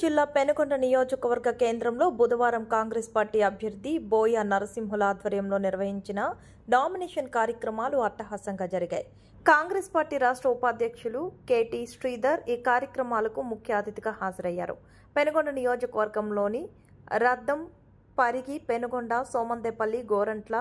జిల్లా పెనుకొండ నియోజకవర్గ కేంద్రంలో బుధవారం కాంగ్రెస్ పార్టీ అభ్యర్థి బోయ నరసింహుల ఆధ్వర్యంలో నిర్వహించిన నామినేషన్ కార్యక్రమాలు అట్టహాసంగా జరిగాయి. కాంగ్రెస్ పార్టీ రాష్ట్ర ఉపాధ్యక్షులు కెటి శ్రీధర్ ఈ కార్యక్రమాలకు ముఖ్య అతిథిగా హాజరయ్యారు. పెనుకొండ నియోజకవర్గంలోని రద్దం, పరిగి, పెనుకొండ, సోమందేపల్లి, గోరంట్ల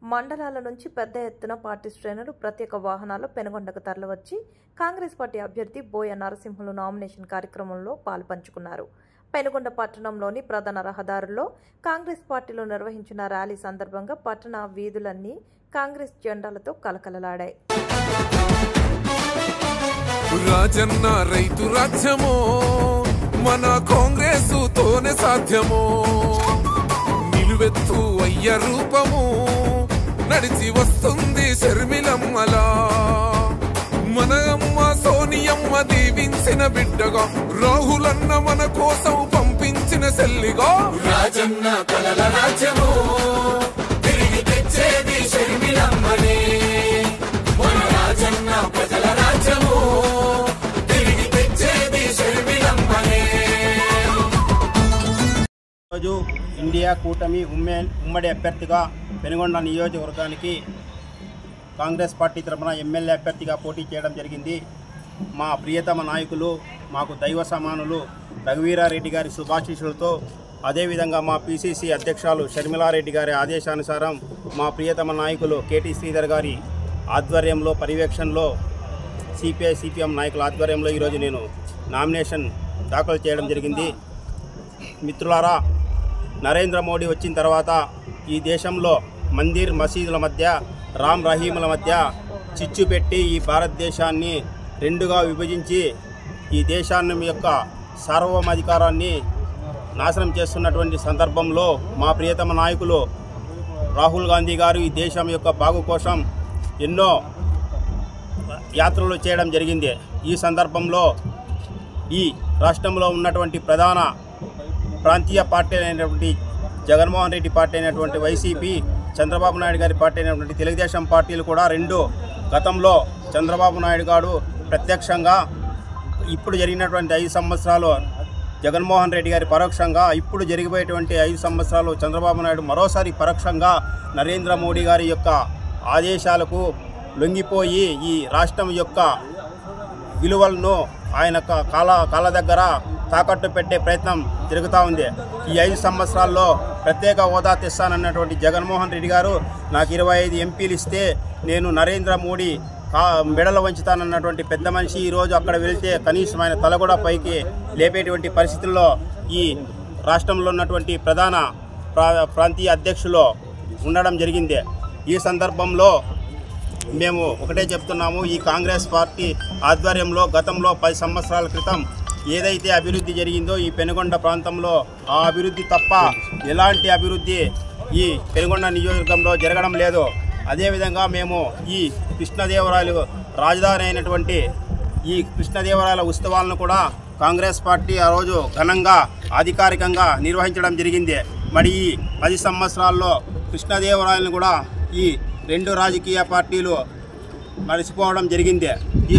మండలాల నుంచి పెద్ద ఎత్తున పార్టీ శ్రేణులు ప్రత్యేక వాహనాల్లో పెనుకొండకు తరలివచ్చి కాంగ్రెస్ పార్టీ అభ్యర్థి బోయ నరసింహులు నామినేషన్ కార్యక్రమంలో పాలుపంచుకున్నారు. పెనుకొండ పట్టణంలోని ప్రధాన రహదారుల్లో కాంగ్రెస్ పార్టీలో నిర్వహించిన ర్యాలీ సందర్భంగా పట్టణ వీధులన్నీ కాంగ్రెస్ జెండాలతో కలకలలాడాయి. రాజన్న రైతు రాజ్యమో మన కాంగ్రెస్ తోనే సాధ్యమో, నిలువెత్తు అయ్య రూపము నడిచి వస్తుంది శర్మిలమ్మలా, మన అమ్మ సోనియమ్మ దీవించిన బిడ్డగా, రాహులన్న మన కోసం పంపించిన సెల్లిగా, రాజన్న కలల రాజ్యము తిరిగి తెచ్చేది శర్మిలమ్మనే, మన రాజన్న ప్రజల రాజ్యము తిరిగి తెచ్చేది శర్మిలమ్మనే. రోజు ఇండియా కూటమి ఉమ్మడి అభ్యర్థిగా పెనుకొండ నియోజకవర్గానికి కాంగ్రెస్ పార్టీ తరఫున ఎమ్మెల్యే అభ్యర్థిగా పోటీ చేయడం జరిగింది. మా ప్రియతమ నాయకులు, మాకు దైవ సమానులు రఘువీరారెడ్డి గారి శుభాశీస్సులతో, అదేవిధంగా మా పిసిసి అధ్యక్షులు షర్మిలారెడ్డి గారి ఆదేశానుసారం మా ప్రియతమ నాయకులు కెటి శ్రీధర్ గారి ఆధ్వర్యంలో, పర్యవేక్షణలో, సిపిఐ సిపిఎం నాయకుల ఆధ్వర్యంలో ఈరోజు నేను నామినేషన్ దాఖలు చేయడం జరిగింది. మిత్రులారా, నరేంద్ర మోడీ వచ్చిన తర్వాత ఈ దేశంలో మందిర్ మసీదుల మధ్య, రామ్ రహీముల మధ్య చిచ్చు పెట్టి ఈ భారతదేశాన్ని రెండుగా విభజించి ఈ దేశాన్ని యొక్క సార్వభౌమాధికారాన్ని నాశనం చేస్తున్నటువంటి సందర్భంలో మా ప్రియతమ నాయకులు రాహుల్ గాంధీ గారు ఈ దేశం యొక్క బాగు కోసం ఎన్నో యాత్రలు చేయడం జరిగింది. ఈ సందర్భంలో ఈ రాష్ట్రంలో ఉన్నటువంటి ప్రధాన ప్రాంతీయ పార్టీ అయినటువంటి జగన్మోహన్ రెడ్డి పార్టీ అయినటువంటి వైసీపీ, చంద్రబాబు నాయుడు గారి పార్టీ అయినటువంటి తెలుగుదేశం పార్టీలు కూడా రెండు, గతంలో చంద్రబాబు నాయుడు గారు ప్రత్యక్షంగా, ఇప్పుడు జరిగినటువంటి 5 సంవత్సరాలు జగన్మోహన్ రెడ్డి గారి పరోక్షంగా, ఇప్పుడు జరిగిపోయేటువంటి 5 సంవత్సరాలు చంద్రబాబు నాయుడు మరోసారి పరోక్షంగా నరేంద్ర మోడీ గారి యొక్క ఆదేశాలకు లొంగిపోయి ఈ రాష్ట్రం యొక్క విలువలను ఆయన కాళ్ళ దగ్గర తాకట్టు పెట్టే ప్రయత్నం జరుగుతూ ఉంది. ఈ 5 సంవత్సరాల్లో ప్రత్యేక హోదా తెస్తానన్నటువంటి జగన్మోహన్ రెడ్డి గారు నాకు 25 ఎంపీలు ఇస్తే నేను నరేంద్ర మోడీ మెడలు వంచుతానన్నటువంటి పెద్ద మనిషి ఈరోజు అక్కడ వెళ్తే కనీసం ఆయన తల కూడా పైకి లేపేటువంటి పరిస్థితుల్లో ఈ రాష్ట్రంలో ఉన్నటువంటి ప్రధాన ప్రాంతీయ అధ్యక్షులు ఉండడం జరిగింది. ఈ సందర్భంలో మేము ఒకటే చెప్తున్నాము, ఈ కాంగ్రెస్ పార్టీ ఆధ్వర్యంలో గతంలో 10 సంవత్సరాల క్రితం ఏదైతే అభివృద్ధి జరిగిందో ఈ పెనుకొండ ప్రాంతంలో, ఆ అభివృద్ధి తప్ప ఎలాంటి అభివృద్ధి ఈ పెనుకొండ నియోజకవర్గంలో జరగడం లేదు. అదేవిధంగా మేము ఈ కృష్ణదేవరాయలు రాజధాని అయినటువంటి ఈ కృష్ణదేవరాయల ఉత్సవాలను కూడా కాంగ్రెస్ పార్టీ ఆ రోజు ఘనంగా అధికారికంగా నిర్వహించడం జరిగింది. మరి ఈ 10 సంవత్సరాల్లో కృష్ణదేవరాయలను కూడా ఈ 2 రాజకీయ పార్టీలు మరిచిపోవడం జరిగింది. ఈ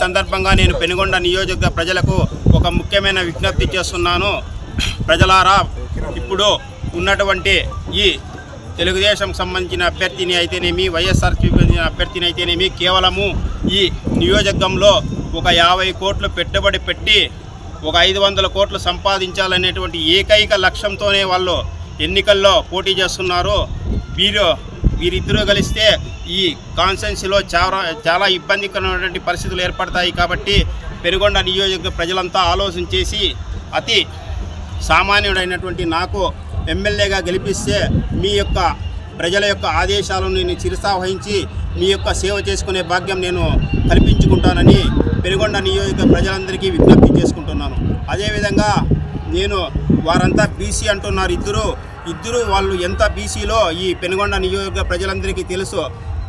సందర్భంగా నేను పెనుకొండ నియోజకవర్గ ప్రజలకు ఒక ముఖ్యమైన విజ్ఞప్తి చేస్తున్నాను. ప్రజలారా, ఇప్పుడు ఉన్నటువంటి ఈ తెలుగుదేశం సంబంధించిన అభ్యర్థిని అయితేనేమి, వైఎస్ఆర్సీపీ సంబంధించిన అభ్యర్థిని అయితేనేమి, కేవలము ఈ నియోజకవర్గంలో ఒక 50 కోట్లు పెట్టుబడి పెట్టి ఒక 500 కోట్లు సంపాదించాలనేటువంటి ఏకైక లక్ష్యంతోనే వాళ్ళు ఎన్నికల్లో పోటీ చేస్తున్నారు. వీరిద్దరూ కలిస్తే ఈ కాన్స్టిట్యున్సీలో చాలా ఇబ్బందికరమైనటువంటి పరిస్థితులు ఏర్పడతాయి. కాబట్టి పెనుకొండ నియోజకవర్గ ప్రజలంతా ఆలోచన చేసి అతి సామాన్యుడైనటువంటి నాకు ఎమ్మెల్యేగా గెలిపిస్తే మీ యొక్క ప్రజల యొక్క ఆదేశాలను నేను శిరసావహించి మీ యొక్క సేవ చేసుకునే భాగ్యం నేను కల్పించుకుంటానని పెనుకొండ నియోజకవర్గ ప్రజలందరికీ విజ్ఞప్తి చేసుకుంటున్నాను. అదేవిధంగా నేను వారంతా బీసీ అంటున్నారు, ఇద్దరు వాళ్ళు ఎంత బీసీలో ఈ పెనుకొండ నియోజకవర్గ ప్రజలందరికీ తెలుసు.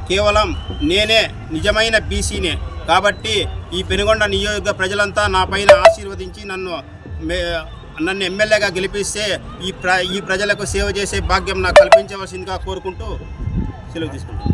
కేవలం నేనే నిజమైన బీసీనే. కాబట్టి ఈ పెనుకొండ నియోజకవర్గ ప్రజలంతా నా పైన ఆశీర్వదించి నన్ను ఎమ్మెల్యేగా గెలిపిస్తే ఈ ప్రజలకు సేవ చేసే భాగ్యం నాకు కల్పించవలసిందిగా కోరుకుంటూ సెలవు తీసుకుంటాను.